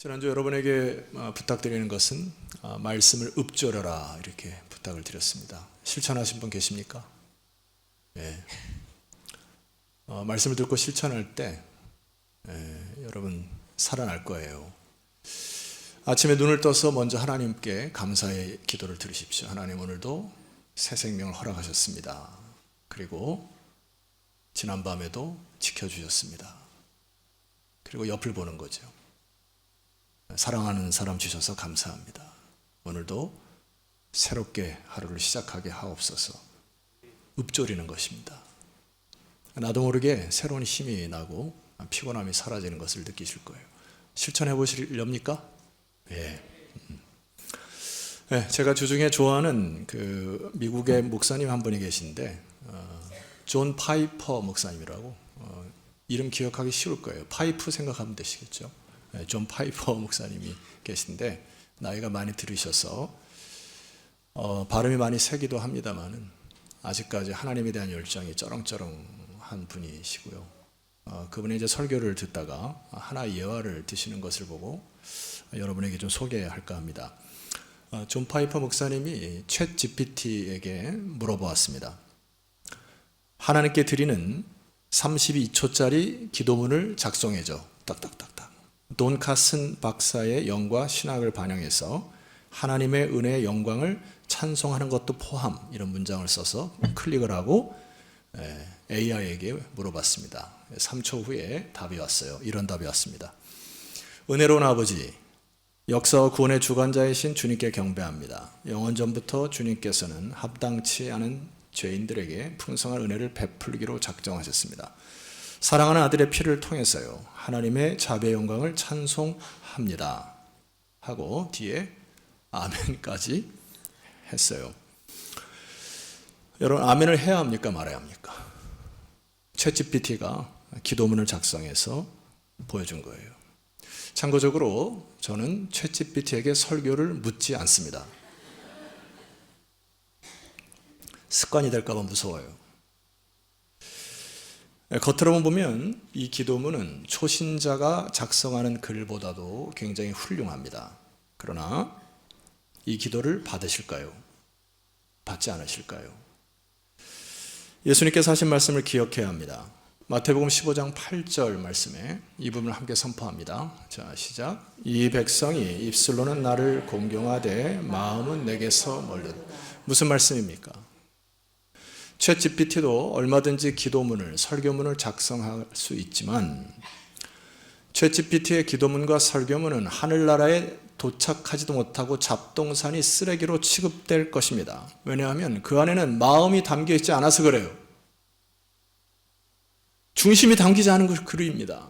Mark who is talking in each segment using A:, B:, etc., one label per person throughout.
A: 지난주 여러분에게 부탁드리는 것은 말씀을 읊조려라 이렇게 부탁을 드렸습니다. 실천하신 분 계십니까? 예. 말씀을 듣고 실천할 때 여러분 살아날 거예요. 아침에 눈을 떠서 먼저 하나님께 감사의 기도를 드리십시오. 하나님, 오늘도 새 생명을 허락하셨습니다. 그리고 지난밤에도 지켜주셨습니다. 그리고 옆을 보는 거죠. 사랑하는 사람 주셔서 감사합니다. 오늘도 새롭게 하루를 시작하게 하옵소서. 읊조리는 것입니다. 나도 모르게 새로운 힘이 나고 피곤함이 사라지는 것을 느끼실 거예요. 실천해 보시렵니까? 예. 제가 주중에 좋아하는 그 미국의 목사님 한 분이 계신데 존 파이퍼 목사님이라고, 이름 기억하기 쉬울 거예요. 파이프 생각하면 되시겠죠. 존 파이퍼 목사님이 계신데 나이가 많이 들으셔서 발음이 많이 세기도 합니다만은 아직까지 하나님에 대한 열정이 쩌렁쩌렁한 분이시고요. 그분의 이제 설교를 듣다가 하나의 예화를 드시는 것을 보고 여러분에게 좀 소개할까 합니다. 존 파이퍼 목사님이 챗 GPT에게 물어보았습니다. 하나님께 드리는 32초짜리 기도문을 작성해줘. 딱딱딱딱. 돈 카슨 박사의 영과 신학을 반영해서 하나님의 은혜의 영광을 찬송하는 것도 포함, 이런 문장을 써서 클릭을 하고 AI에게 물어봤습니다. 3초 후에 답이 왔어요. 이런 답이 왔습니다. 은혜로운 아버지, 역사와 구원의 주관자이신 주님께 경배합니다. 영원 전부터 주님께서는 합당치 않은 죄인들에게 풍성한 은혜를 베풀기로 작정하셨습니다. 사랑하는 아들의 피를 통해서요, 하나님의 자비의 영광을 찬송합니다 하고 뒤에 아멘까지 했어요. 여러분, 아멘을 해야 합니까 말아야 합니까? 챗GPT가 기도문을 작성해서 보여준 거예요. 참고적으로 저는 챗GPT에게 설교를 묻지 않습니다. 습관이 될까 봐 무서워요. 겉으로만 보면 이 기도문은 초신자가 작성하는 글보다도 굉장히 훌륭합니다. 그러나 이 기도를 받으실까요? 받지 않으실까요? 예수님께서 하신 말씀을 기억해야 합니다. 마태복음 15장 8절 말씀에 이 부분을 함께 선포합니다. 자, 시작. 이 백성이 입술로는 나를 공경하되 마음은 내게서 멀리. 무슨 말씀입니까? 챗 GPT도 얼마든지 기도문을, 설교문을 작성할 수 있지만 챗 GPT의 기도문과 설교문은 하늘나라에 도착하지도 못하고 잡동사니 쓰레기로 취급될 것입니다. 왜냐하면 그 안에는 마음이 담겨 있지 않아서 그래요. 중심이 담기지 않은 글입니다.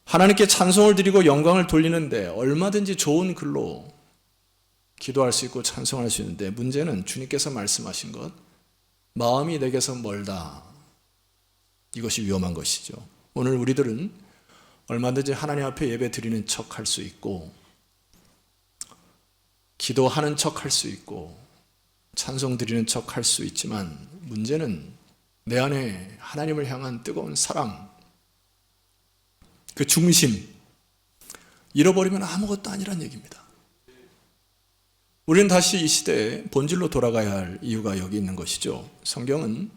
A: 하나님께 찬송을 드리고 영광을 돌리는데 얼마든지 좋은 글로 기도할 수 있고 찬송할 수 있는데, 문제는 주님께서 말씀하신 것, 마음이 내게서 멀다, 이것이 위험한 것이죠. 오늘 우리들은 얼마든지 하나님 앞에 예배 드리는 척 할 수 있고, 기도하는 척 할 수 있고, 찬송 드리는 척 할 수 있지만 문제는 내 안에 하나님을 향한 뜨거운 사랑, 그 중심 잃어버리면 아무것도 아니란 얘기입니다. 우리는 다시 이 시대에 본질로 돌아가야 할 이유가 여기 있는 것이죠. 성경은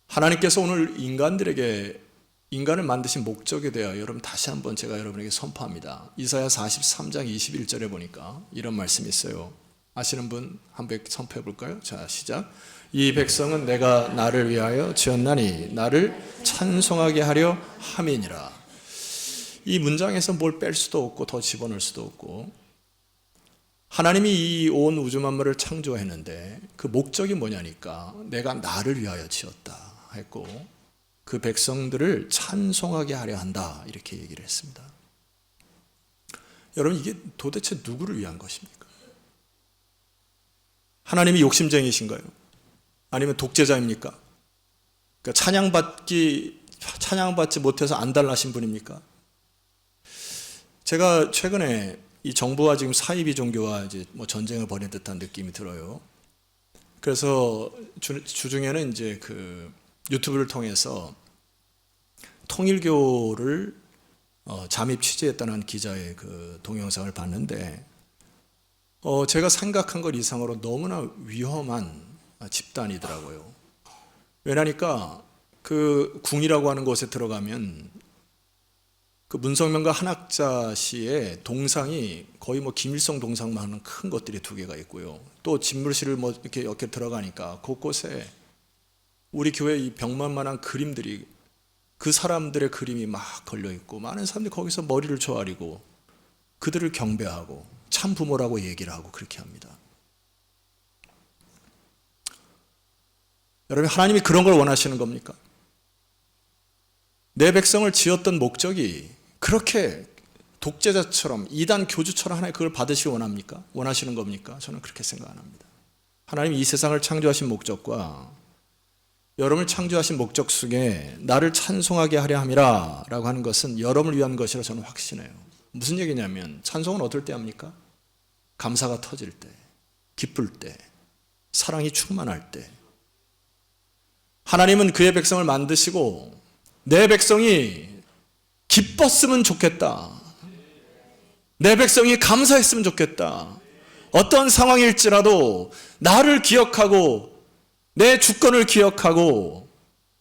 A: 하나님께서 오늘 인간을 만드신 목적에 대하여 여러분 다시 한번 제가 여러분에게 선포합니다. 이사야 43장 21절에 보니까 이런 말씀이 있어요. 아시는 분 한번 선포해 볼까요? 자, 시작. 이 백성은 내가 나를 위하여 지었나니 나를 찬송하게 하려 함이니라. 이 문장에서 뭘 뺄 수도 없고 더 집어넣을 수도 없고, 하나님이 이 온 우주 만물을 창조했는데 그 목적이 뭐냐니까 내가 나를 위하여 지었다 했고 그 백성들을 찬송하게 하려 한다, 이렇게 얘기를 했습니다. 여러분, 이게 도대체 누구를 위한 것입니까? 하나님이 욕심쟁이신가요? 아니면 독재자입니까? 그러니까 찬양받지 못해서 안달나신 분입니까? 제가 최근에 이 정부와 지금 사이비 종교와 이제 전쟁을 벌인 듯한 느낌이 들어요. 그래서 주중에는 이제 그 유튜브를 통해서 통일교를 잠입 취재했던 한 기자의 그 동영상을 봤는데 제가 생각한 것 이상으로 너무나 위험한 집단이더라고요. 왜냐니까 그 궁이라고 하는 곳에 들어가면 그 문성명과 한학자 씨의 동상이 거의 뭐 김일성 동상만한 큰 것들이 2개가 있고요. 또 집물실을 뭐 이렇게 들어가니까 곳곳에 우리 교회 이 벽만만한 그림들이 그 사람들의 그림이 막 걸려 있고 많은 사람들이 거기서 머리를 조아리고 그들을 경배하고 참 부모라고 얘기를 하고 그렇게 합니다. 여러분, 하나님이 그런 걸 원하시는 겁니까? 내 백성을 지었던 목적이 그렇게 독재자처럼 이단 교주처럼 하나님 그걸 받으시기 원합니까? 원하시는 겁니까? 저는 그렇게 생각 안 합니다. 하나님이 이 세상을 창조하신 목적과 여러분을 창조하신 목적 속에 나를 찬송하게 하려 함이라 라고 하는 것은 여러분을 위한 것이라 저는 확신해요. 무슨 얘기냐면 찬송은 어떨 때 합니까? 감사가 터질 때, 기쁠 때, 사랑이 충만할 때. 하나님은 그의 백성을 만드시고 내 백성이 기뻤으면 좋겠다. 내 백성이 감사했으면 좋겠다. 어떤 상황일지라도 나를 기억하고 내 주권을 기억하고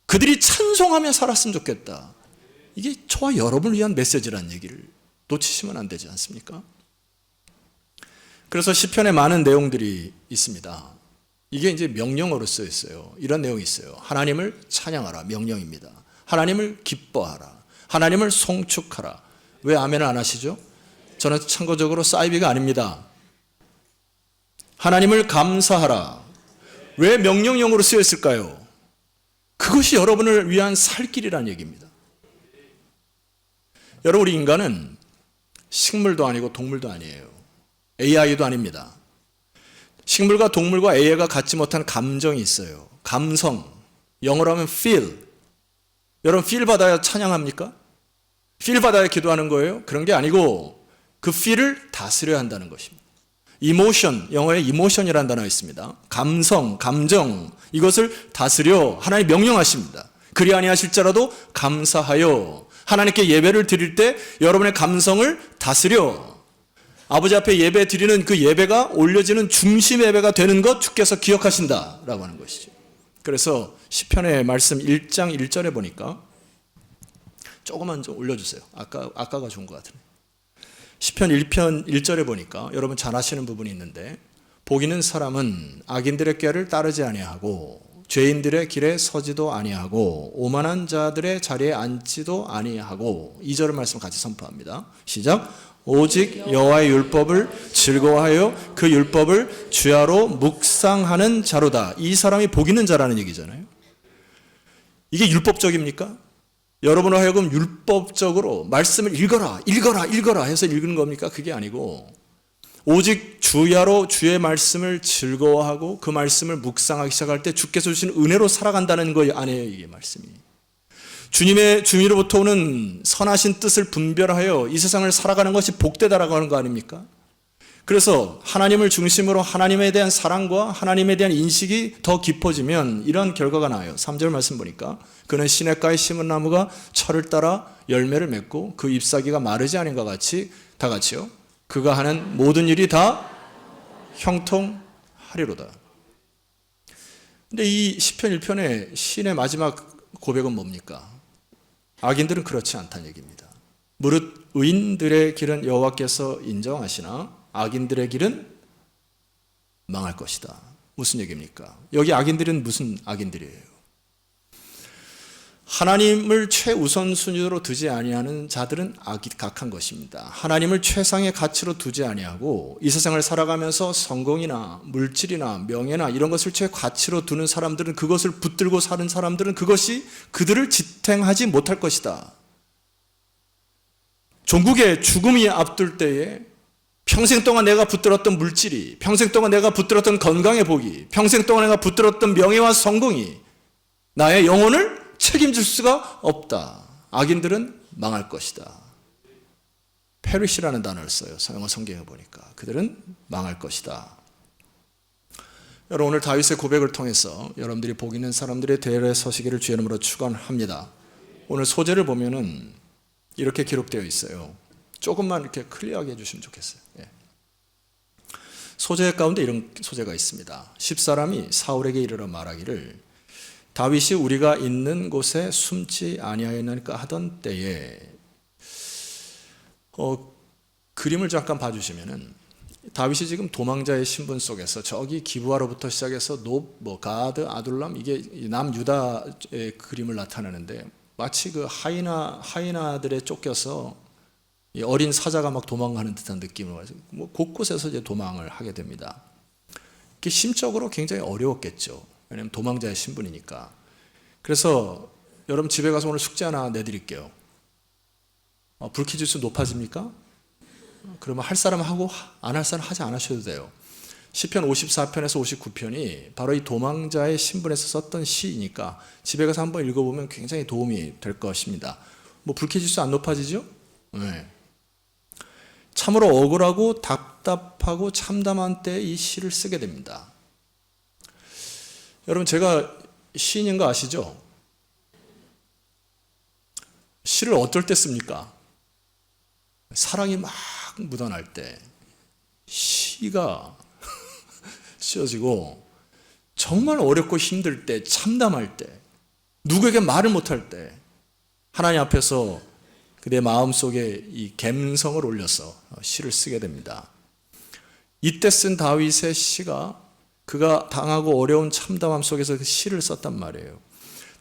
A: 그들이 찬송하며 살았으면 좋겠다. 이게 저와 여러분을 위한 메시지라는 얘기를 놓치시면 안 되지 않습니까? 그래서 시편에 많은 내용들이 있습니다. 이게 이제 명령어로 쓰여 있어요. 이런 내용이 있어요. 하나님을 찬양하라, 명령입니다. 하나님을 기뻐하라, 하나님을 송축하라. 왜 아멘을 안 하시죠? 저는 참고적으로 사이비가 아닙니다. 하나님을 감사하라. 왜 명령형으로 쓰여 있을까요? 그것이 여러분을 위한 살 길이라는 얘기입니다. 여러분, 우리 인간은 식물도 아니고 동물도 아니에요. AI도 아닙니다. 식물과 동물과 AI가 갖지 못한 감정이 있어요. 감성, 영어로 하면 feel. 여러분, feel 받아야 찬양합니까? feel 받아야 기도하는 거예요? 그런 게 아니고 그 feel을 다스려야 한다는 것입니다. emotion, 영어에 emotion이라는 단어가 있습니다. 감성, 감정, 이것을 다스려 하나님 명령하십니다. 그리 아니하실지라도 감사하여. 하나님께 예배를 드릴 때 여러분의 감성을 다스려 아버지 앞에 예배 드리는 그 예배가 올려지는 중심 예배가 되는 것 주께서 기억하신다라고 하는 것이죠. 그래서 시편의 말씀 1장 1절에 보니까 조금만 좀 올려주세요. 아까가 좋은 것 같으네. 시편 1편 1절에 보니까 여러분 잘 아시는 부분이 있는데 복 있는 사람은 악인들의 꾀를 따르지 아니하고 죄인들의 길에 서지도 아니하고 오만한 자들의 자리에 앉지도 아니하고 2절의 말씀 같이 선포합니다. 시작. 오직 여호와의 율법을 즐거워하여 그 율법을 주야로 묵상하는 자로다. 이 사람이 복 있는 자라는 얘기잖아요. 이게 율법적입니까? 여러분을 하여금 율법적으로 말씀을 읽어라 해서 읽는 겁니까? 그게 아니고 오직 주야로 주의 말씀을 즐거워하고 그 말씀을 묵상하기 시작할 때 주께서 주신 은혜로 살아간다는 거 아니에요, 이게 말씀이. 주님으로부터 오는 선하신 뜻을 분별하여 이 세상을 살아가는 것이 복되다라고 하는 거 아닙니까? 그래서 하나님을 중심으로 하나님에 대한 사랑과 하나님에 대한 인식이 더 깊어지면 이런 결과가 나와요. 3절 말씀 보니까 그는 시냇가에 심은 나무가 철을 따라 열매를 맺고 그 잎사귀가 마르지 않은 것 같이 다 같이요. 그가 하는 모든 일이 다 형통하리로다. 근데 이 시편 1편의 시인의 마지막 고백은 뭡니까? 악인들은 그렇지 않다는 얘기입니다. 무릇 의인들의 길은 여호와께서 인정하시나 악인들의 길은 망할 것이다. 무슨 얘기입니까? 여기 악인들은 무슨 악인들이에요? 하나님을 최우선순위로 두지 아니하는 자들은 악한 것입니다. 하나님을 최상의 가치로 두지 아니하고 이 세상을 살아가면서 성공이나 물질이나 명예나 이런 것을 최가치로 두는 사람들은 그것을 붙들고 사는 사람들은 그것이 그들을 지탱하지 못할 것이다. 종국의 죽음이 앞둘 때에 평생 동안 내가 붙들었던 물질이, 평생 동안 내가 붙들었던 건강의 복이, 평생 동안 내가 붙들었던 명예와 성공이 나의 영혼을 책임질 수가 없다. 악인들은 망할 것이다. 페리시라는 단어를 써요. 영어 성경에 보니까. 그들은 망할 것이다. 여러분, 오늘 다윗의 고백을 통해서 여러분들이 복 있는 사람들의 대열에 서시기를 주의 이름으로 축원합니다. 오늘 소재를 보면은 이렇게 기록되어 있어요. 조금만 이렇게 클리어하게 해주시면 좋겠어요. 예. 소재 가운데 이런 소재가 있습니다. 10사람이 사울에게 이르러 말하기를 다윗이 우리가 있는 곳에 숨지 아니하였나니까 하던 때에, 그림을 잠깐 봐주시면은 다윗이 지금 도망자의 신분 속에서 저기 기브아로부터 시작해서 가드, 아둘람, 이게 남유다의 그림을 나타내는데 마치 그 하이나들에 쫓겨서 어린 사자가 막 도망가는 듯한 느낌으로 곳곳에서 이제 도망을 하게 됩니다. 이게 심적으로 굉장히 어려웠겠죠. 왜냐하면 도망자의 신분이니까. 그래서 여러분 집에 가서 오늘 숙제 하나 내드릴게요. 불쾌지수 높아집니까? 그러면 할 사람 하고 안 할 사람 하지 않으셔도 돼요. 시편 54편에서 59편이 바로 이 도망자의 신분에서 썼던 시이니까 집에 가서 한번 읽어보면 굉장히 도움이 될 것입니다. 불쾌지수 안 높아지죠? 네. 참으로 억울하고 답답하고 참담한 때 이 시를 쓰게 됩니다. 여러분 제가 시인인 거 아시죠? 시를 어떨 때 씁니까? 사랑이 막 묻어날 때 시가 씌어지고 정말 어렵고 힘들 때, 참담할 때, 누구에게 말을 못할 때 하나님 앞에서 내 마음속에 이 감성을 올려서 시를 쓰게 됩니다. 이때 쓴 다윗의 시가 그가 당하고 어려운 참담함 속에서 그 시를 썼단 말이에요.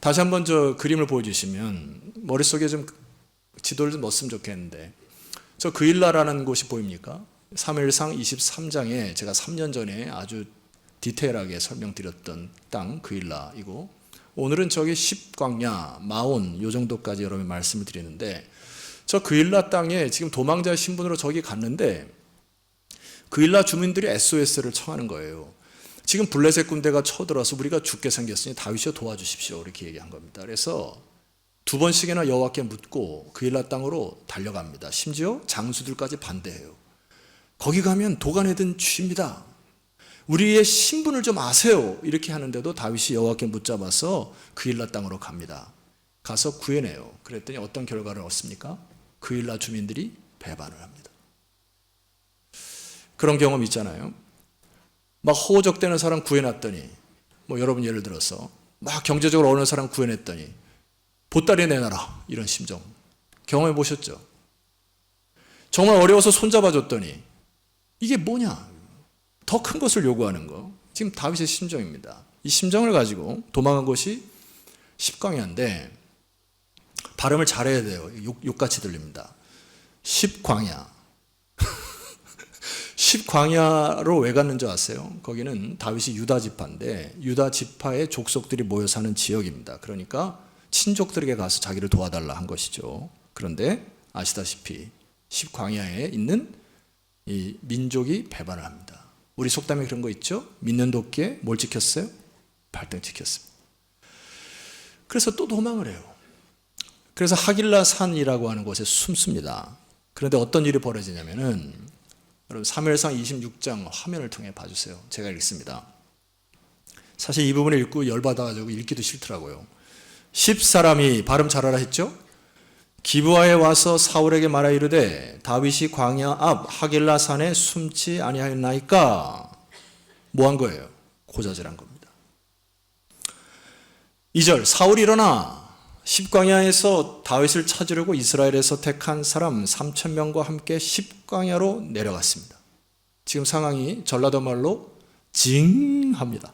A: 다시 한번 저 그림을 보여주시면 머릿속에 좀 지도를 좀 넣었으면 좋겠는데, 저 그일라라는 곳이 보입니까? 사무엘상 23장에 제가 3년 전에 아주 디테일하게 설명드렸던 땅 그일라이고, 오늘은 저기 10광야, 마온 요 정도까지 여러분 말씀을 드리는데, 저 그일라 땅에 지금 도망자의 신분으로 저기 갔는데 그일라 주민들이 SOS를 청하는 거예요. 지금 블레셋 군대가 쳐들어서 우리가 죽게 생겼으니 다윗이여 도와주십시오, 이렇게 얘기한 겁니다. 그래서 2번씩이나 여호와께 묻고 그일라 땅으로 달려갑니다. 심지어 장수들까지 반대해요. 거기 가면 도가내든 쥐입니다. 우리의 신분을 좀 아세요, 이렇게 하는데도 다윗이 여호와께 붙잡아서 그일라 땅으로 갑니다. 가서 구해내요. 그랬더니 어떤 결과를 얻습니까? 그일라 주민들이 배반을 합니다. 그런 경험 있잖아요. 막 호적되는 사람 구해놨더니, 여러분 예를 들어서 막 경제적으로 어려운 사람 구해냈더니 보따리 내놔라, 이런 심정 경험해 보셨죠? 정말 어려워서 손잡아줬더니 이게 뭐냐, 더 큰 것을 요구하는 거. 지금 다윗의 심정입니다. 이 심정을 가지고 도망한 것이 10광야인데 발음을 잘해야 돼요. 욕같이 들립니다. 10광야. 10광야로 왜 갔는 줄 아세요? 거기는 다윗이 유다 지파인데 유다 지파의 족속들이 모여 사는 지역입니다. 그러니까 친족들에게 가서 자기를 도와달라 한 것이죠. 그런데 아시다시피 10광야에 있는 이 민족이 배반을 합니다. 우리 속담에 그런 거 있죠? 믿는 도끼에 뭘 지켰어요? 발등 지켰습니다. 그래서 또 도망을 해요. 그래서 하길라 산이라고 하는 곳에 숨습니다. 그런데 어떤 일이 벌어지냐면은, 여러분 사무엘상 26장 화면을 통해 봐주세요. 제가 읽습니다. 사실 이 부분을 읽고 열받아가지고 읽기도 싫더라고요. 10사람이, 발음 잘하라 했죠? 기브아에 와서 사울에게 말하 이르되 다윗이 광야 앞 하길라 산에 숨지 아니하였나이까. 뭐 한 거예요? 고자질한 겁니다. 2절, 사울이 일어나 10광야에서 다윗을 찾으려고 이스라엘에서 택한 사람 3,000명과 함께 10광야로 내려갔습니다. 지금 상황이 전라도 말로 징합니다.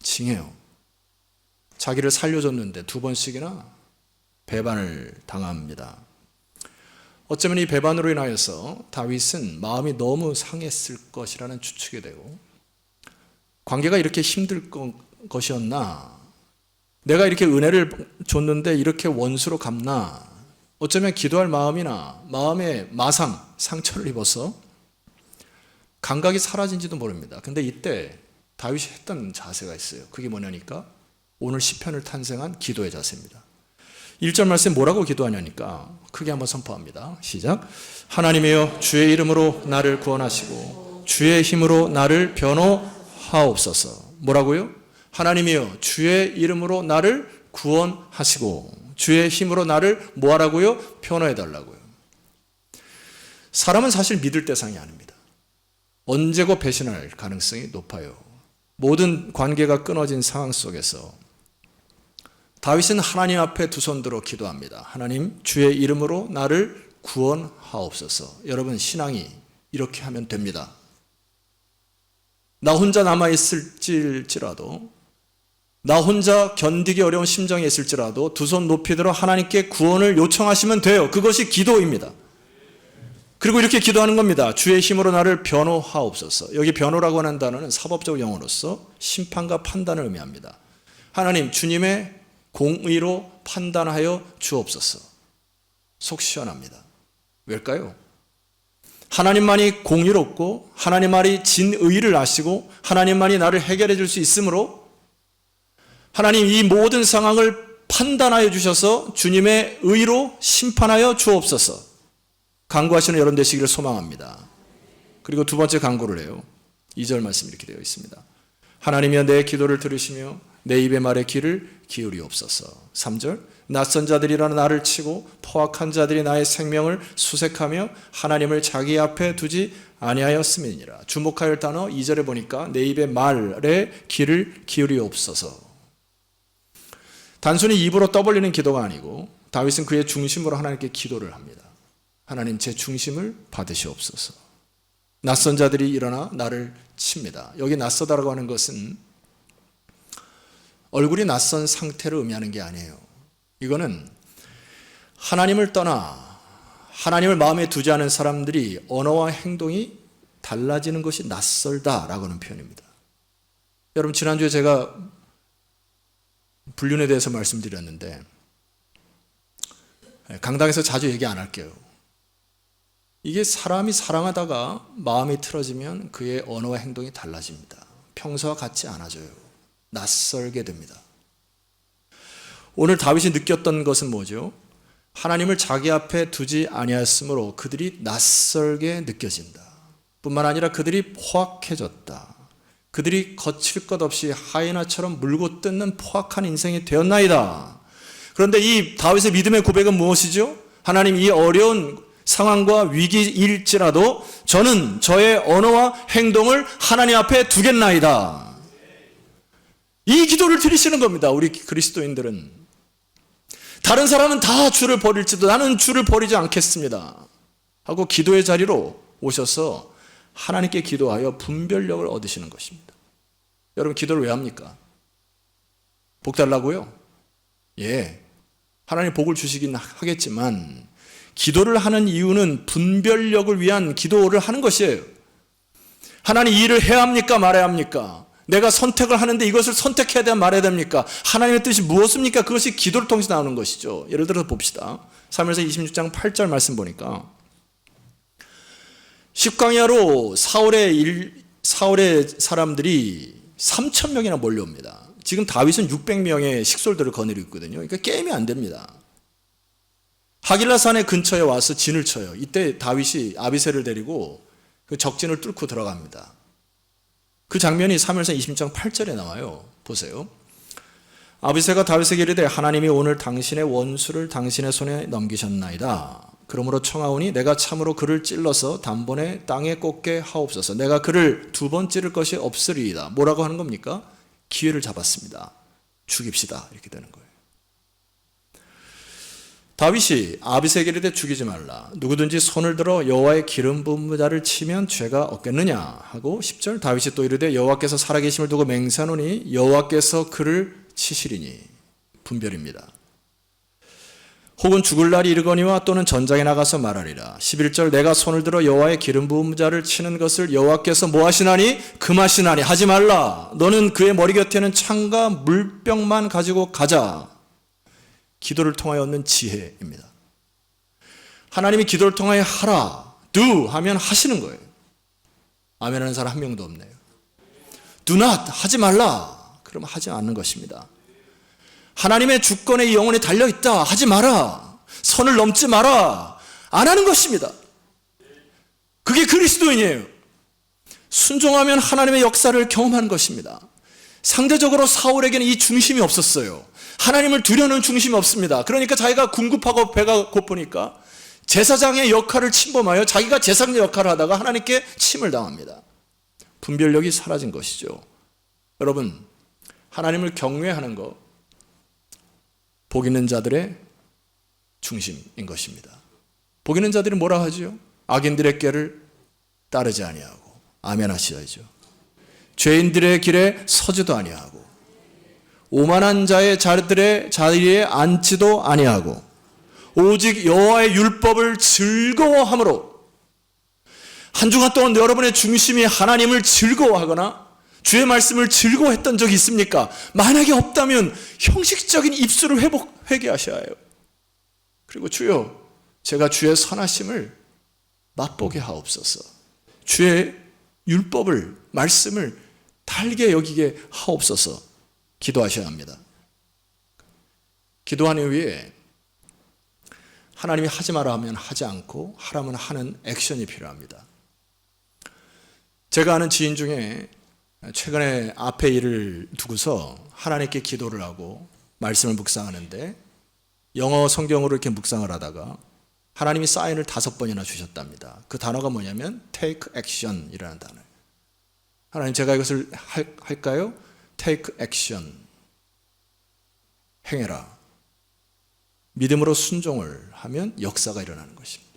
A: 징해요. 자기를 살려줬는데 2번씩이나 배반을 당합니다. 어쩌면 이 배반으로 인하여서 다윗은 마음이 너무 상했을 것이라는 추측이 되고, 관계가 이렇게 힘들 것이었나, 내가 이렇게 은혜를 줬는데 이렇게 원수로 갚나, 어쩌면 기도할 마음이나 마음의 마상, 상처를 입어서 감각이 사라진지도 모릅니다. 근데 이때 다윗이 했던 자세가 있어요. 그게 뭐냐니까 오늘 시편을 탄생한 기도의 자세입니다. 1절 말씀에 뭐라고 기도하냐니까 크게 한번 선포합니다. 시작. 하나님이여 주의 이름으로 나를 구원하시고 주의 힘으로 나를 변호하옵소서. 뭐라고요? 하나님이여 주의 이름으로 나를 구원하시고 주의 힘으로 나를 뭐하라고요? 변호해달라고요. 사람은 사실 믿을 대상이 아닙니다. 언제고 배신할 가능성이 높아요. 모든 관계가 끊어진 상황 속에서 다윗은 하나님 앞에 두 손 들어 기도합니다. 하나님, 주의 이름으로 나를 구원하옵소서. 여러분, 신앙이 이렇게 하면 됩니다. 나 혼자 남아있을지라도, 나 혼자 견디기 어려운 심정이 있을지라도 두 손 높이 들어 하나님께 구원을 요청하시면 돼요. 그것이 기도입니다. 그리고 이렇게 기도하는 겁니다. 주의 힘으로 나를 변호하옵소서. 여기 변호라고 하는 단어는 사법적 용어로서 심판과 판단을 의미합니다. 하나님, 주님의 공의로 판단하여 주옵소서. 속 시원합니다. 왜일까요? 하나님만이 공의롭고 하나님만이 진의를 아시고 하나님만이 나를 해결해 줄 수 있으므로 하나님, 이 모든 상황을 판단하여 주셔서 주님의 의로 심판하여 주옵소서. 간구하시는 여러분 되시기를 소망합니다. 그리고 두 번째 간구를 해요. 2절 말씀 이렇게 되어 있습니다. 하나님이여 내 기도를 들으시며 내 입의 말에 귀를 기울이옵소서. 3절 낯선 자들이라는 나를 치고 포악한 자들이 나의 생명을 수색하며 하나님을 자기 앞에 두지 아니하였음이니라. 주목할 단어 2절에 보니까 내 입의 말에 귀를 기울이옵소서. 단순히 입으로 떠벌리는 기도가 아니고 다윗은 그의 중심으로 하나님께 기도를 합니다. 하나님, 제 중심을 받으시옵소서. 낯선 자들이 일어나 나를 칩니다. 여기 낯서다라고 하는 것은 얼굴이 낯선 상태를 의미하는 게 아니에요. 이거는 하나님을 떠나 하나님을 마음에 두지 않은 사람들이 언어와 행동이 달라지는 것이 낯설다라고 하는 표현입니다. 여러분, 지난주에 제가 불륜에 대해서 말씀드렸는데 강당에서 자주 얘기 안 할게요. 이게 사람이 사랑하다가 마음이 틀어지면 그의 언어와 행동이 달라집니다. 평소와 같지 않아져요. 낯설게 됩니다. 오늘 다윗이 느꼈던 것은 뭐죠? 하나님을 자기 앞에 두지 아니하였으므로 그들이 낯설게 느껴진다. 뿐만 아니라 그들이 포악해졌다. 그들이 거칠 것 없이 하이나처럼 물고 뜯는 포악한 인생이 되었나이다. 그런데 이 다윗의 믿음의 고백은 무엇이죠? 하나님, 이 어려운 상황과 위기일지라도 저는 저의 언어와 행동을 하나님 앞에 두겠나이다. 이 기도를 드리시는 겁니다. 우리 그리스도인들은. 다른 사람은 다 주를 버릴지도 나는 주를 버리지 않겠습니다 하고 기도의 자리로 오셔서 하나님께 기도하여 분별력을 얻으시는 것입니다. 여러분, 기도를 왜 합니까? 복 달라고요? 예, 하나님 복을 주시긴 하겠지만 기도를 하는 이유는 분별력을 위한 기도를 하는 것이에요. 하나님, 이 일을 해야 합니까? 말아야 합니까? 내가 선택을 하는데 이것을 선택해야 되면 말해야 됩니까? 하나님의 뜻이 무엇입니까? 그것이 기도를 통해서 나오는 것이죠. 예를 들어서 봅시다. 사무엘서 26장 8절 말씀 보니까 십광야로 사울의 사람들이 3,000명이나 몰려옵니다. 지금 다윗은 600명의 식솔들을 거느리고 있거든요. 그러니까 게임이 안 됩니다. 하길라산의 근처에 와서 진을 쳐요. 이때 다윗이 아비새를 데리고 그 적진을 뚫고 들어갑니다. 그 장면이 사무엘서 26장 8절에 나와요. 보세요. 아비새가 다윗에게 이르되 하나님이 오늘 당신의 원수를 당신의 손에 넘기셨나이다. 그러므로 청하오니 내가 참으로 그를 찔러서 단번에 땅에 꽂게 하옵소서. 내가 그를 두 번 찌를 것이 없으리이다. 뭐라고 하는 겁니까? 기회를 잡았습니다. 죽입시다. 이렇게 되는 거예요. 다윗이 아비새에게 이르되 죽이지 말라. 누구든지 손을 들어 여호와의 기름 부은 자를 치면 죄가 없겠느냐 하고 10절 다윗이 또 이르되 여호와께서 살아계심을 두고 맹세하노니 여호와께서 그를 치시리니. 분별입니다. 혹은 죽을 날이 이르거니와 또는 전장에 나가서 말하리라. 11절 내가 손을 들어 여호와의 기름 부은 자를 치는 것을 여호와께서 뭐 하시나니? 금하시나니. 하지 말라. 너는 그의 머리 곁에는 창과 물병만 가지고 가자. 기도를 통하여 얻는 지혜입니다. 하나님이 기도를 통하여 하라, do 하면 하시는 거예요. 아멘 하는 사람 한 명도 없네요. do not, 하지 말라. 그러면 하지 않는 것입니다. 하나님의 주권에 이 영혼이 달려있다. 하지 마라. 선을 넘지 마라. 안 하는 것입니다. 그게 그리스도인이에요. 순종하면 하나님의 역사를 경험하는 것입니다. 상대적으로 사울에게는 이 중심이 없었어요. 하나님을 두려는 중심이 없습니다. 그러니까 자기가 궁급하고 배가 고프니까 제사장의 역할을 침범하여 자기가 제사장의 역할을 하다가 하나님께 침을 당합니다. 분별력이 사라진 것이죠. 여러분, 하나님을 경외하는 것, 복 있는 자들의 중심인 것입니다. 복 있는 자들이 뭐라 하죠? 악인들의 길을 따르지 아니하고, 아멘 하셔야죠. 죄인들의 길에 서지도 아니하고, 오만한 자의 자들의 자리에 앉지도 아니하고, 오직 여호와의 율법을 즐거워함으로. 한 주간 동안 여러분의 중심이 하나님을 즐거워하거나 주의 말씀을 즐거워했던 적이 있습니까? 만약에 없다면 형식적인 입술을 회개하셔야 해요. 그리고 주여, 제가 주의 선하심을 맛보게 하옵소서. 주의 율법을, 말씀을 달게 여기게 하옵소서. 기도하셔야 합니다. 기도한 이후에 하나님이 하지 마라 하면 하지 않고 하라면 하는 액션이 필요합니다. 제가 아는 지인 중에 최근에 앞에 일을 두고서 하나님께 기도를 하고 말씀을 묵상하는데 영어 성경으로 이렇게 묵상을 하다가 하나님이 사인을 5번이나 주셨답니다. 그 단어가 뭐냐면 take action이라는 단어예요. 하나님, 제가 이것을 할까요? take action. 행해라. 믿음으로 순종을 하면 역사가 일어나는 것입니다.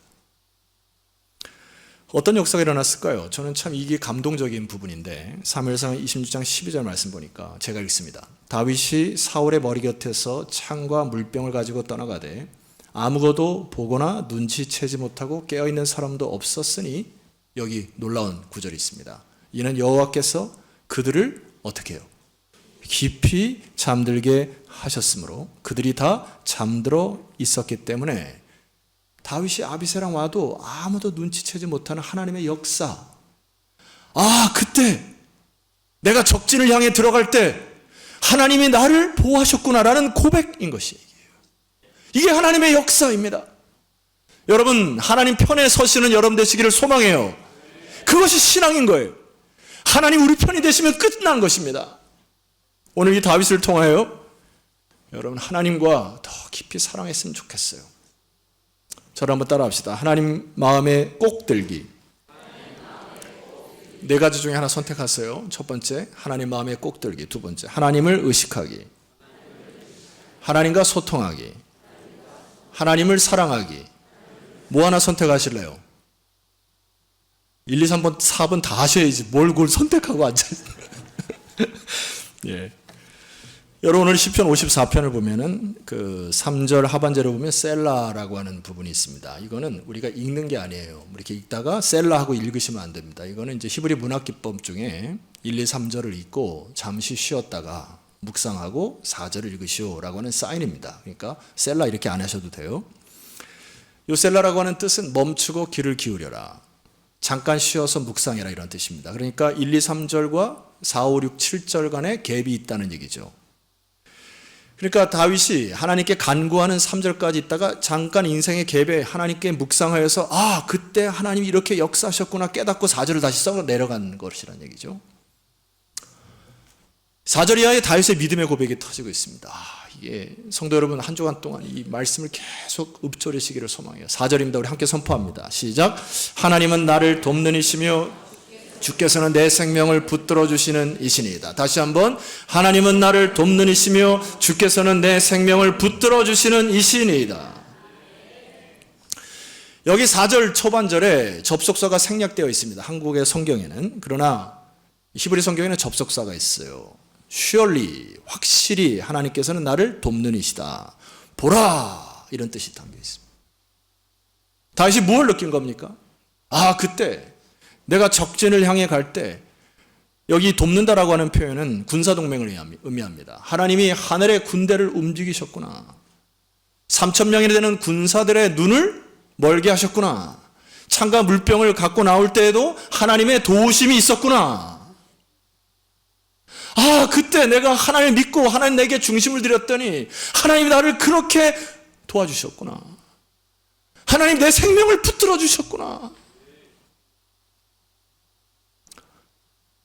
A: 어떤 역사가 일어났을까요? 저는 참 이게 감동적인 부분인데 사무엘상 26장 12절 말씀 보니까 제가 읽습니다. 다윗이 사울의 머리 곁에서 창과 물병을 가지고 떠나가되 아무것도 보거나 눈치채지 못하고 깨어있는 사람도 없었으니, 여기 놀라운 구절이 있습니다. 이는 여호와께서 그들을 어떻게 해요? 깊이 잠들게 하셨으므로 그들이 다 잠들어 있었기 때문에 다윗이 아비새랑 와도 아무도 눈치채지 못하는 하나님의 역사. 아, 그때 내가 적진을 향해 들어갈 때 하나님이 나를 보호하셨구나라는 고백인 것이에요. 이게 하나님의 역사입니다. 여러분, 하나님 편에 서시는 여러분 되시기를 소망해요. 그것이 신앙인 거예요. 하나님 우리 편이 되시면 끝난 것입니다. 오늘 이 다윗을 통하여 여러분 하나님과 더 깊이 사랑했으면 좋겠어요. 저를 한번 따라합시다. 하나님 마음에 꼭 들기. 4가지 중에 하나 선택하세요. 첫 번째, 하나님 마음에 꼭 들기. 두 번째, 하나님을 의식하기. 하나님과 소통하기. 하나님을 사랑하기. 뭐 하나 선택하실래요? 1, 2, 3번, 4번 다 하셔야지. 뭘 그걸 선택하고 앉아있어요. 예. 여러분, 오늘 시편 54편을 보면은 그 3절 하반절에 보면 셀라라고 하는 부분이 있습니다. 이거는 우리가 읽는 게 아니에요. 이렇게 읽다가 셀라하고 읽으시면 안 됩니다. 이거는 이제 히브리 문학 기법 중에 1, 2, 3절을 읽고 잠시 쉬었다가 묵상하고 4절을 읽으시오라고 하는 사인입니다. 그러니까 셀라 이렇게 안 하셔도 돼요. 이 셀라라고 하는 뜻은 멈추고 귀를 기울여라. 잠깐 쉬어서 묵상해라, 이런 뜻입니다. 그러니까 1, 2, 3절과 4, 5, 6, 7절간의 갭이 있다는 얘기죠. 그러니까 다윗이 하나님께 간구하는 3절까지 있다가 잠깐 인생의 갭에 하나님께 묵상하여서 아, 그때 하나님이 이렇게 역사하셨구나 깨닫고 4절을 다시 써 내려간 것이라는 얘기죠. 4절 이하에 다윗의 믿음의 고백이 터지고 있습니다. 이게 성도 여러분, 한 주간 동안 이 말씀을 계속 읊조리시기를 소망해요. 4절입니다. 우리 함께 선포합니다. 시작. 하나님은 나를 돕는 이시며 주께서는 내 생명을 붙들어 주시는 이시니이다. 다시 한번, 하나님은 나를 돕는 이시며 주께서는 내 생명을 붙들어 주시는 이시니이다. 여기 4절 초반절에 접속사가 생략되어 있습니다. 한국의 성경에는. 그러나 히브리 성경에는 접속사가 있어요. surely, 확실히 하나님께서는 나를 돕는 이시다. 보라, 이런 뜻이 담겨 있습니다. 다윗이 무엇을 느낀 겁니까? 아, 그때 내가 적진을 향해 갈 때, 여기 돕는다라고 하는 표현은 군사동맹을 의미합니다. 하나님이 하늘의 군대를 움직이셨구나. 3,000명이 되는 군사들의 눈을 멀게 하셨구나. 창과 물병을 갖고 나올 때에도 하나님의 도우심이 있었구나. 아, 그때 내가 하나님을 믿고 하나님 내게 중심을 드렸더니 하나님이 나를 그렇게 도와주셨구나. 하나님 내 생명을 붙들어 주셨구나.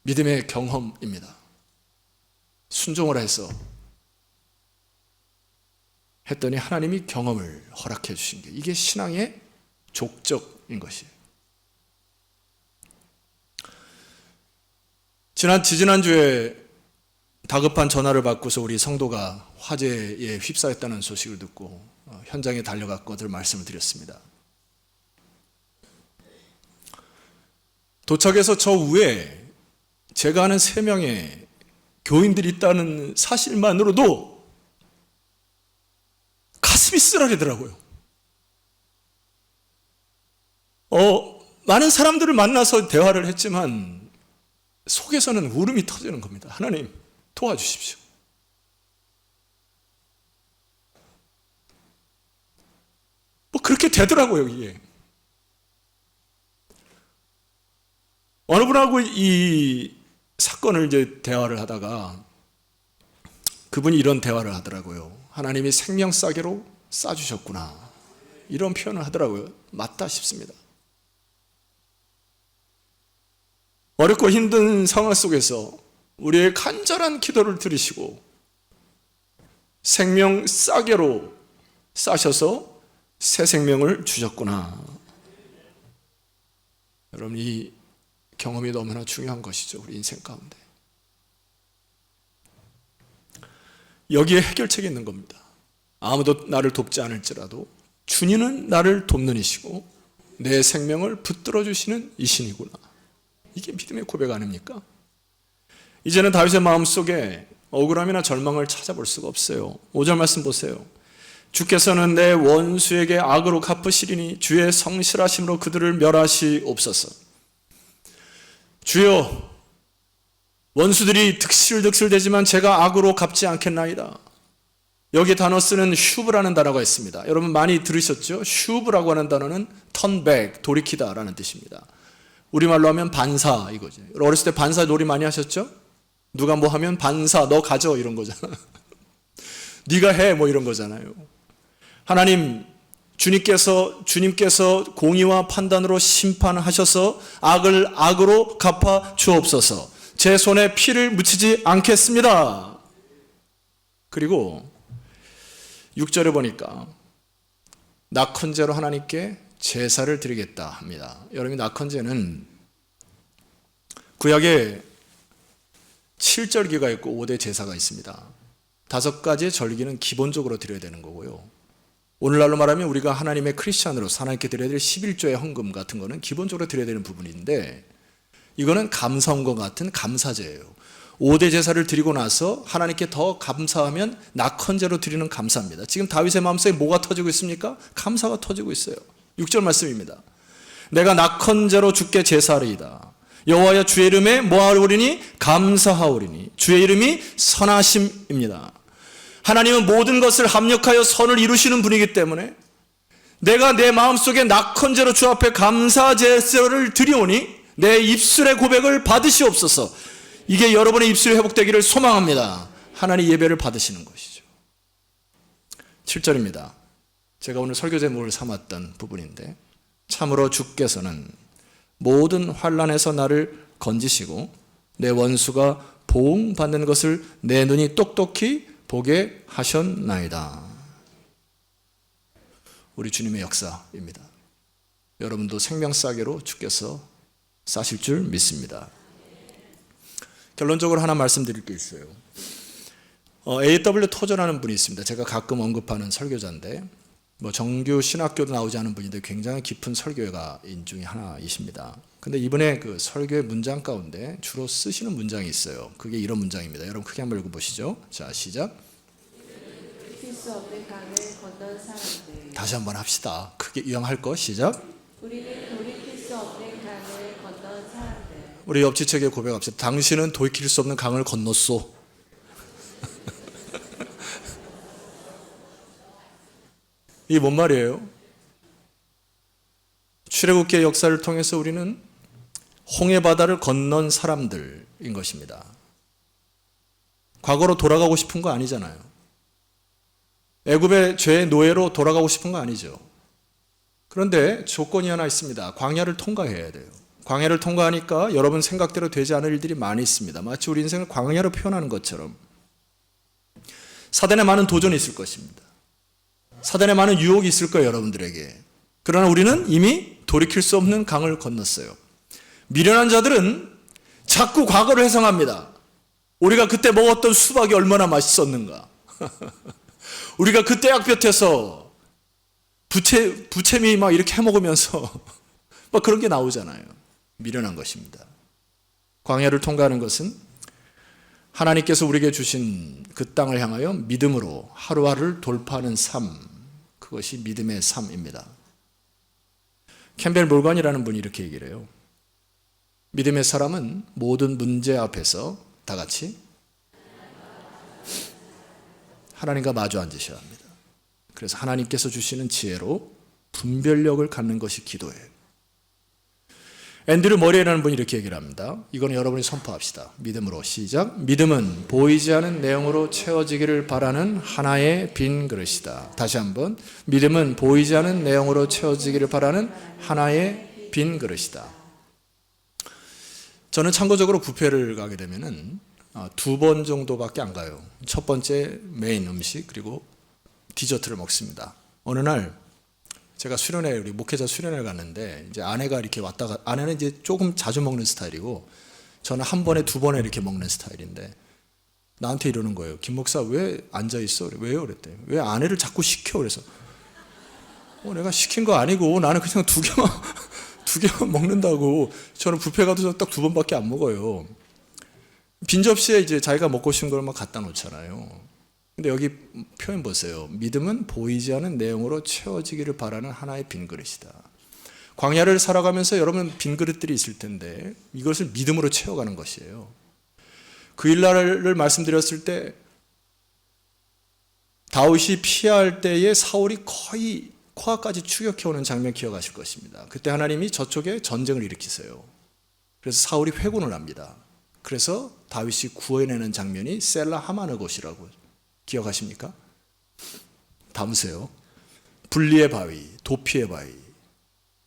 A: 믿음의 경험입니다. 순종을 해서 했더니 하나님이 경험을 허락해 주신 게 이게 신앙의 족적인 것이에요. 지지난주에 다급한 전화를 받고서 우리 성도가 화재에 휩싸였다는 소식을 듣고 현장에 달려갔거들 말씀을 드렸습니다. 도착해서 저 위에 제가 아는 3명의 교인들이 있다는 사실만으로도 가슴이 쓰라리더라고요. 많은 사람들을 만나서 대화를 했지만 속에서는 울음이 터지는 겁니다. 하나님 도와주십시오. 그렇게 되더라고요, 이게. 어느 분하고 이 사건을 이제 대화를 하다가 그분이 이런 대화를 하더라고요. 하나님이 생명 싸게로 싸주셨구나. 이런 표현을 하더라고요. 맞다 싶습니다. 어렵고 힘든 상황 속에서 우리의 간절한 기도를 들으시고 생명 싸게로 싸셔서 새 생명을 주셨구나. 여러분, 이 경험이 너무나 중요한 것이죠. 우리 인생 가운데. 여기에 해결책이 있는 겁니다. 아무도 나를 돕지 않을지라도 주님은 나를 돕는 이시고 내 생명을 붙들어 주시는 이신이구나. 이게 믿음의 고백 아닙니까? 이제는 다윗의 마음속에 억울함이나 절망을 찾아볼 수가 없어요. 5절 말씀 보세요. 주께서는 내 원수에게 악으로 갚으시리니 주의 성실하심으로 그들을 멸하시옵소서. 주여, 원수들이 득실득실되지만 제가 악으로 갚지 않겠나이다. 여기 단어 쓰는 슈브라는 단어가 있습니다. 여러분 많이 들으셨죠? 슈브라고 하는 단어는 턴백, 돌이키다 라는 뜻입니다. 우리말로 하면 반사 이거죠. 어렸을 때 반사 놀이 많이 하셨죠? 누가 뭐 하면 반사, 너 가져 이런 거잖아. 네가 해 뭐 이런 거잖아요. 하나님, 주님께서 공의와 판단으로 심판하셔서 악을 악으로 갚아 주옵소서. 제 손에 피를 묻히지 않겠습니다. 그리고 6절에 보니까 낙헌제로 하나님께 제사를 드리겠다 합니다. 여러분, 낙헌제는 구약에 7절기가 있고 5대 제사가 있습니다. 5가지의 절기는 기본적으로 드려야 되는 거고요. 오늘날로 말하면 우리가 하나님의 크리스찬으로 하나님께 드려야 될 11조의 헌금 같은 거는 기본적으로 드려야 되는 부분인데, 이거는 감사원과 같은 감사제예요. 5대 제사를 드리고 나서 하나님께 더 감사하면 낙헌제로 드리는 감사입니다. 지금 다윗의 마음속에 뭐가 터지고 있습니까? 감사가 터지고 있어요. 6절 말씀입니다. 내가 낙헌제로 주께 제사하리이다. 여호와여, 주의 이름에 뭐하오리니? 감사하오리니. 주의 이름이 선하심입니다. 하나님은 모든 것을 합력하여 선을 이루시는 분이기 때문에 내가 내 마음속에 낙헌제로 주 앞에 감사 제사를 드리오니 내 입술의 고백을 받으시옵소서. 이게 여러분의 입술이 회복되기를 소망합니다. 하나님 예배를 받으시는 것이죠. 7절입니다. 제가 오늘 설교 제목을 삼았던 부분인데, 참으로 주께서는 모든 환난에서 나를 건지시고 내 원수가 보응받는 것을 내 눈이 똑똑히 보게 하셨나이다. 우리 주님의 역사입니다. 여러분도 생명 싸게로 주께서 싸실 줄 믿습니다. 결론적으로 하나 말씀드릴 게 있어요. A.W. 토저라는 분이 있습니다. 제가 가끔 언급하는 설교자인데, 정규 신학교도 나오지 않은 분인데 굉장히 깊은 설교가인 중에 하나이십니다. 근데 이분의 그 설교의 문장 가운데 주로 쓰시는 문장이 있어요. 그게 이런 문장입니다. 여러분 크게 한번 읽어보시죠. 자, 시작. 다시 한번 합시다. 크게 유형할 거. 시작.
B: 우리는 돌이킬 수 없는 강을 건넌 사람들.
A: 우리 옆지책에 고백합시다. 당신은 돌이킬 수 없는 강을 건넜소. 이게 뭔 말이에요? 출애굽기의 역사를 통해서 우리는 홍해 바다를 건넌 사람들인 것입니다. 과거로 돌아가고 싶은 거 아니잖아요. 애굽의 죄의 노예로 돌아가고 싶은 거 아니죠. 그런데 조건이 하나 있습니다. 광야를 통과해야 돼요. 광야를 통과하니까 여러분 생각대로 되지 않을 일들이 많이 있습니다. 마치 우리 인생을 광야로 표현하는 것처럼 사단의 많은 도전이 있을 것입니다. 사단의 많은 유혹이 있을 거예요, 여러분들에게. 그러나 우리는 이미 돌이킬 수 없는 강을 건넜어요. 미련한 자들은 자꾸 과거를 회상합니다. 우리가 그때 먹었던 수박이 얼마나 맛있었는가. 우리가 그때 약볕에서 부채미 막 이렇게 해먹으면서 막 그런 게 나오잖아요. 미련한 것입니다. 광야를 통과하는 것은 하나님께서 우리에게 주신 그 땅을 향하여 믿음으로 하루하루를 돌파하는 삶, 그것이 믿음의 삶입니다. 캠벨 몰건이라는 분이 이렇게 얘기를 해요. 믿음의 사람은 모든 문제 앞에서 다 같이 하나님과 마주 앉으셔야 합니다. 그래서 하나님께서 주시는 지혜로 분별력을 갖는 것이 기도예요. 앤드류 머레이라는 분이 이렇게 얘기를 합니다. 이거는 여러분이 선포합시다. 믿음으로 시작. 믿음은 보이지 않은 내용으로 채워지기를 바라는 하나의 빈 그릇이다. 다시 한번. 믿음은 보이지 않은 내용으로 채워지기를 바라는 하나의 빈 그릇이다. 저는 참고적으로 뷔페를 가게 되면은 2번 정도밖에 안 가요. 첫 번째 메인 음식, 그리고 디저트를 먹습니다. 어느 날 제가 수련회, 우리 목회자 수련회 갔는데, 이제 아내가 이렇게 왔다가, 아내는 이제 조금 자주 먹는 스타일이고, 저는 한 번에 2번에 이렇게 먹는 스타일인데, 나한테 이러는 거예요. 김 목사 왜 앉아있어? 왜요? 그랬대. 왜 아내를 자꾸 시켜? 그래서, 내가 시킨 거 아니고, 나는 그냥 2개만 먹는다고. 저는 뷔페 가도 딱 2번밖에 안 먹어요. 빈 접시에 이제 자기가 먹고 싶은 걸 막 갖다 놓잖아요. 근데 여기 표현 보세요. 믿음은 보이지 않은 내용으로 채워지기를 바라는 하나의 빈 그릇이다. 광야를 살아가면서 여러분 빈 그릇들이 있을 텐데 이것을 믿음으로 채워가는 것이에요. 그 일날을 말씀드렸을 때 다윗이 피할 때에 사울이 거의 코앞까지 추격해오는 장면 기억하실 것입니다. 그때 하나님이 저쪽에 전쟁을 일으키세요. 그래서 사울이 회군을 합니다. 그래서 다윗이 구해내는 장면이 셀라 하마느 곳이라고 기억하십니까? 담으세요. 분리의 바위, 도피의 바위.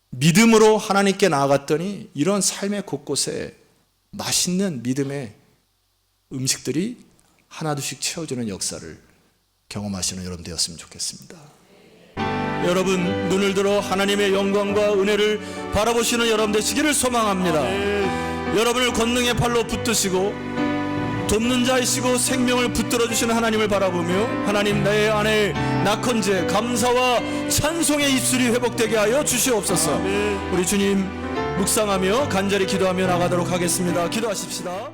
A: 믿음으로 하나님께 나아갔더니 이런 삶의 곳곳에 맛있는 믿음의 음식들이 하나둘씩 채워주는 역사를 경험하시는 여러분 되었으면 좋겠습니다. 여러분 눈을 들어 하나님의 영광과 은혜를 바라보시는 여러분 되시기를 소망합니다. 여러분을 권능의 팔로 붙드시고 돕는 자이시고 생명을 붙들어 주시는 하나님을 바라보며 하나님 내 안에 낙헌제 감사와 찬송의 입술이 회복되게 하여 주시옵소서. 우리 주님 묵상하며 간절히 기도하며 나가도록 하겠습니다. 기도하십시다.